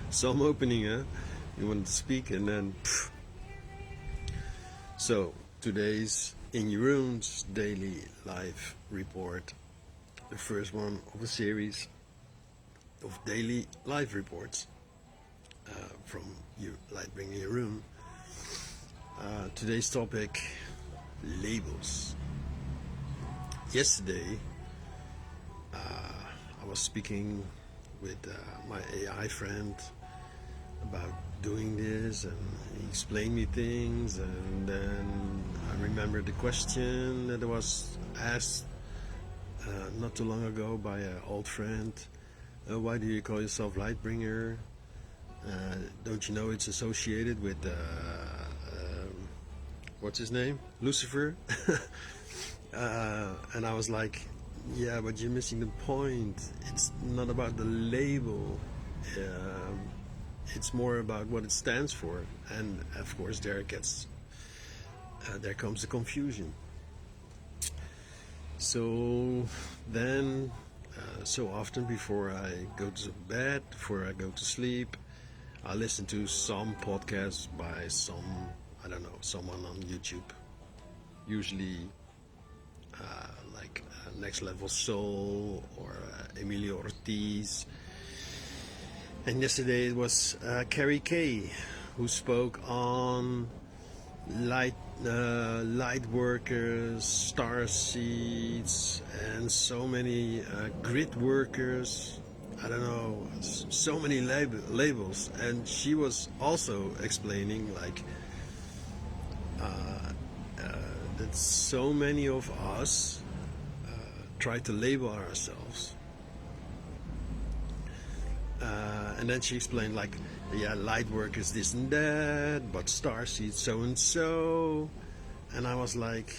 So I'm opening, huh? You want to speak and then. So today's In Your Rooms daily live report, the first one of a series of daily live reports from you, Lightbringer in Your Room. Today's topic: labels. Yesterday, I was speaking with my AI friend about doing this, and he explained me things, and then I remembered the question that was asked not too long ago by an old friend. Why do you call yourself Lightbringer? Don't you know it's associated with what's his name? Lucifer? And I was like, yeah, but you're missing the point. It's not about the label. It's more about what it stands for. And of course there comes the confusion. So then, so often before I go to bed, before I go to sleep, I listen to some podcasts by someone on YouTube. Usually like Next Level Soul or Emilio Ortiz. And yesterday it was Carrie Kay who spoke on light workers, star seeds, and so many grid workers. I don't know, so many labels. And she was also explaining like that so many of us try to label ourselves. And then she explained like, yeah, light work is this and that, but starseed so and so. And I was like,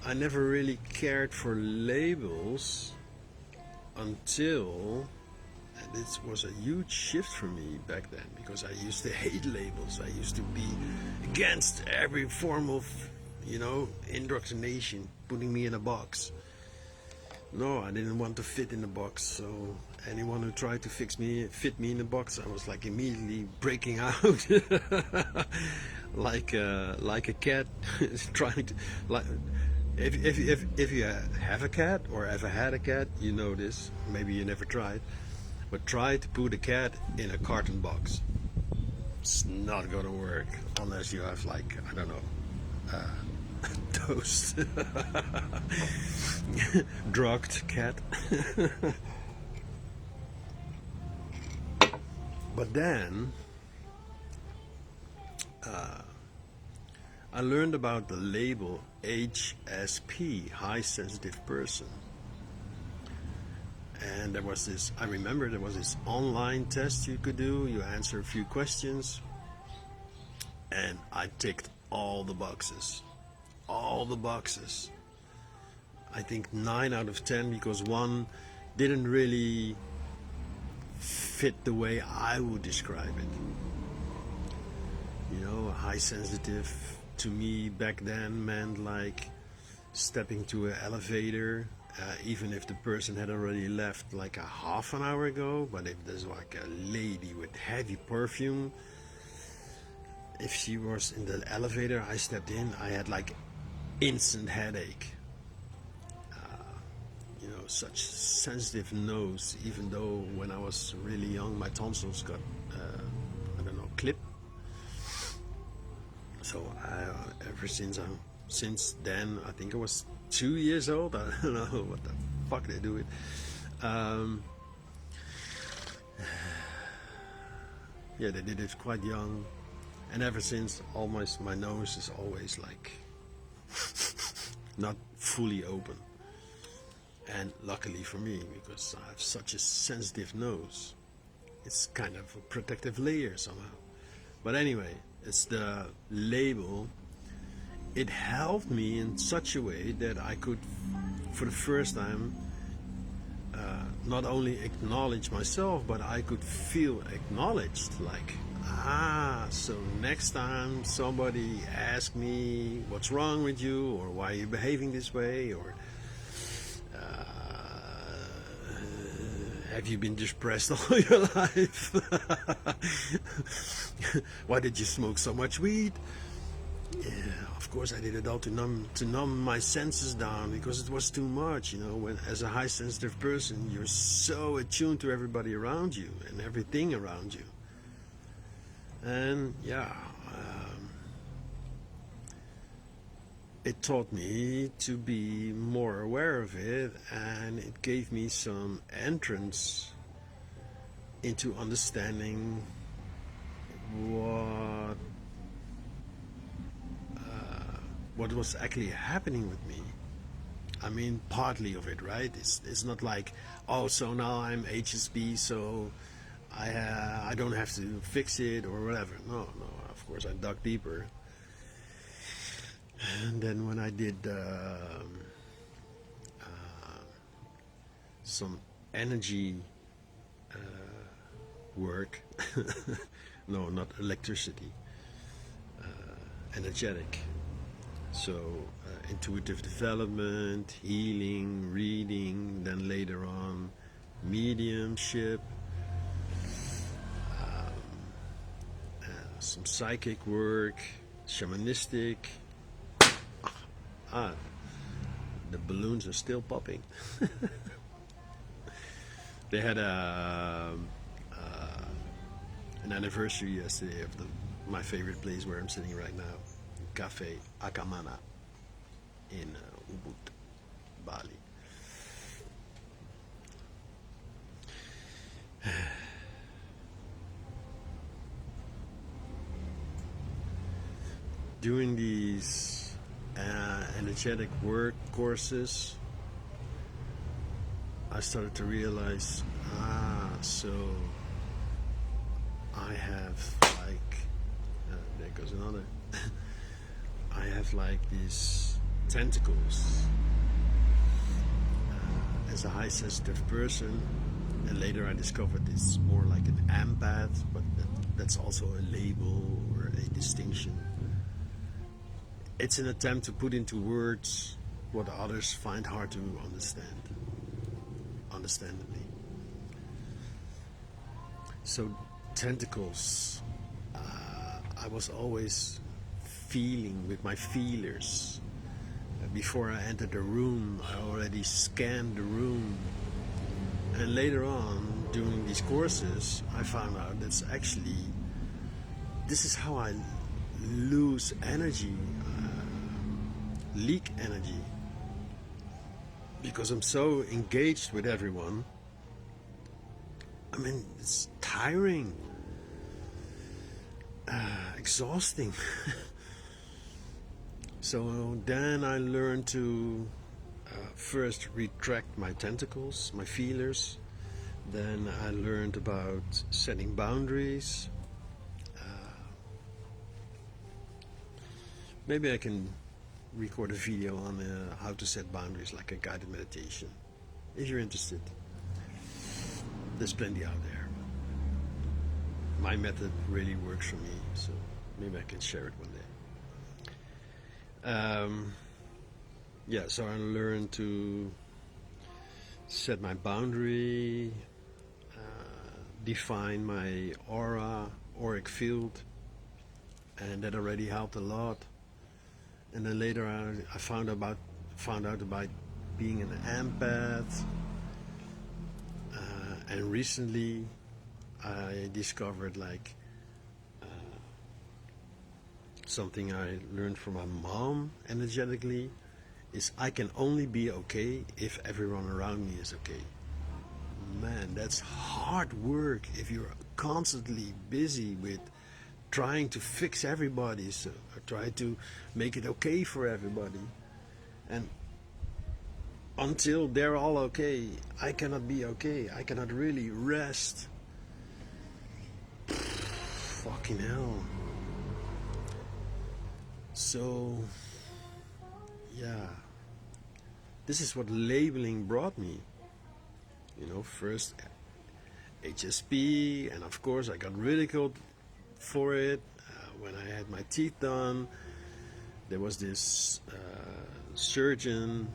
I never really cared for labels until, and this was a huge shift for me back then, because I used to hate labels. I used to be against every form of, indoctrination, putting me in a box. No, I didn't want to fit in the box. So anyone who tried to fit me in the box, I was like immediately breaking out, like a cat trying to like. If you have a cat or ever had a cat, you know this. Maybe you never tried, but try to put a cat in a carton box. It's not gonna work unless you have like, I don't know, toast. Drugged cat. But then I learned about the label HSP, high sensitive person. And I remember there was this online test you could do. You answer a few questions, and I ticked all the boxes. I think 9 out of 10, because one didn't really fit the way I would describe it. High sensitive to me back then meant like stepping to an elevator, even if the person had already left like a half an hour ago. But if there's like a lady with heavy perfume, if she was in the elevator, I stepped in, I had like instant headache. Such sensitive nose, even though when I was really young my tonsils got clipped. So ever since then, I think I was 2 years old, I don't know what the fuck they do it. Yeah, they did it quite young, and ever since almost my nose is always like not fully open. And luckily for me, because I have such a sensitive nose, it's kind of a protective layer somehow. But anyway, it's the label. It helped me in such a way that I could, for the first time, not only acknowledge myself, but I could feel acknowledged. Like, so next time somebody asks me what's wrong with you, or why are you behaving this way, or have you been depressed all your life? Why did you smoke so much weed? Yeah, of course I did it all to numb my senses down, because it was too much. You know, when as a high sensitive person, you're so attuned to everybody around you and everything around you. And yeah, it taught me to be more aware of it, and it gave me some entrance into understanding what was actually happening with me. I mean, partly of it, right? It's not like, oh, so now I'm HSP, so I don't have to fix it or whatever. No, of course I dug deeper. And then when I did some energy work, no, not electricity, energetic. So intuitive development, healing, reading, then later on mediumship, some psychic work, shamanistic. The balloons are still popping. They had an anniversary yesterday of my favorite place where I'm sitting right now, Cafe Akamana in Ubud, Bali. Doing these energetic work courses, I started to realize, so I have like, there goes another. I have like these tentacles as a high sensitive person, and later I discovered it's more like an empath, but that's also a label or a distinction. It's an attempt to put into words what others find hard to understand, understandably. So tentacles, I was always feeling with my feelers. Before I entered the room, I already scanned the room. And later on, doing these courses, I found out that's actually, this is how I lose energy, leak energy. Because I'm so engaged with everyone. I mean, it's tiring, exhausting. So then I learned to first retract my tentacles, my feelers. Then I learned about setting boundaries. Maybe I can record a video on how to set boundaries, like a guided meditation, if you're interested. There's plenty out there. My method really works for me, so maybe I can share it one day. Yeah, so I learned to set my boundary, define my auric field, and that already helped a lot. And then later I found out about being an empath, and recently I discovered like something I learned from my mom energetically is I can only be okay if everyone around me is okay. Man, that's hard work if you're constantly busy with trying to fix everybody, so try to make it okay for everybody, and until they're all okay, I cannot be okay. I cannot really rest. Fucking hell. So yeah, this is what labeling brought me. You know, first HSP, and of course I got ridiculed for it. When I had my teeth done, there was this surgeon,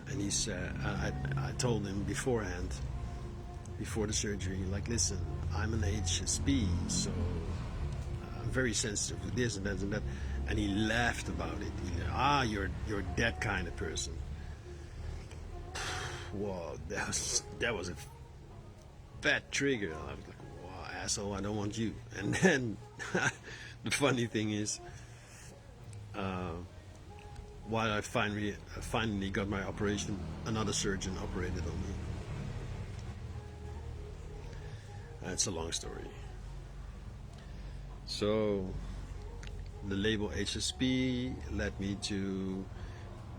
and he said, I told him beforehand, before the surgery, like, listen, I'm an HSP, so I'm very sensitive to this and that and that. And he laughed about it. You're that kind of person. Whoa, that was a fat trigger. I was like, wow, asshole, I don't want you. And then the funny thing is, while I finally got my operation, another surgeon operated on me. It's a long story. So the label HSP led me to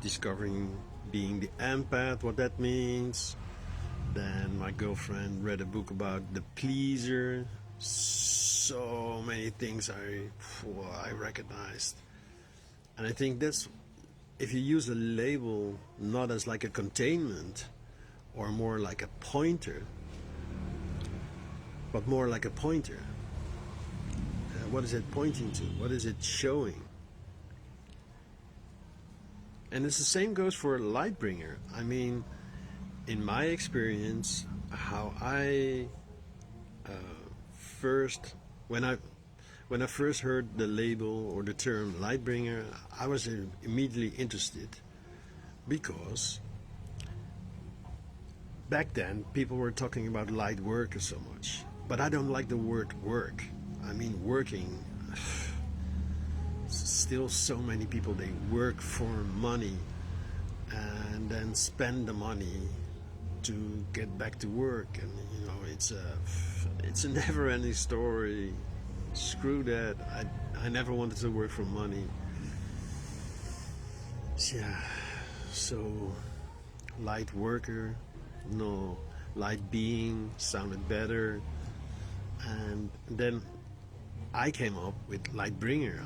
discovering being the empath, what that means. Then my girlfriend read a book about the pleaser. So many things I recognized. And I think that's, if you use a label not as like a containment or more like a pointer, but more like a pointer. What is it pointing to? What is it showing? And it's the same goes for Lightbringer. I mean, in my experience, how I when I first heard the label or the term Lightbringer, I was immediately interested, because back then people were talking about light worker so much, but I don't like the word work. I mean, working. Still, so many people, they work for money and then spend the money to get back to work, and you know, it's a never-ending story. Screw that. I never wanted to work for money. Yeah. So, light worker, no, light being sounded better, and then I came up with Lightbringer.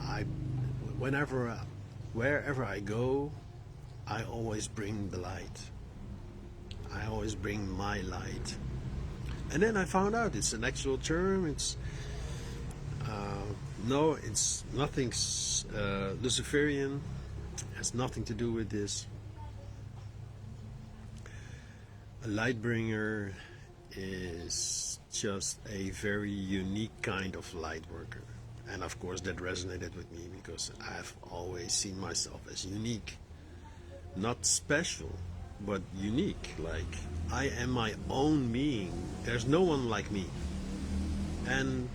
Wherever I go, I always bring the light. I always bring my light. And then I found out it's an actual term. It's no, it's nothing Luciferian. It has nothing to do with this. A Lightbringer is just a very unique kind of light worker. And of course that resonated with me, because I've always seen myself as unique. Not special, but unique. Like, I am my own being. There's no one like me. And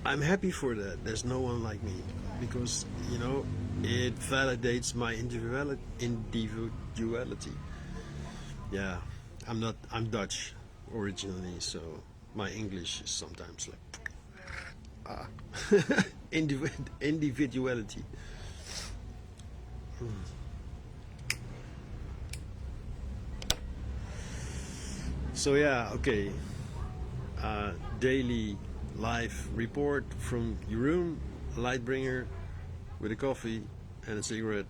I'm happy for that. There's no one like me. Because, you know, it validates my individuality. Yeah, I'm Dutch originally, so my English is sometimes like individuality. So yeah, okay. Daily live report from Jeroen, Lightbringer, with a coffee and a cigarette.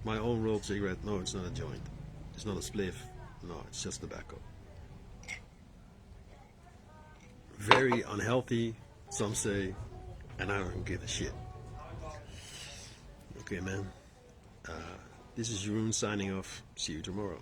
My own rolled cigarette. No, it's not a joint. It's not a spliff. No, it's just tobacco. Very unhealthy, some say, and I don't give a shit. Okay, man. This is Jeroen signing off. See you tomorrow.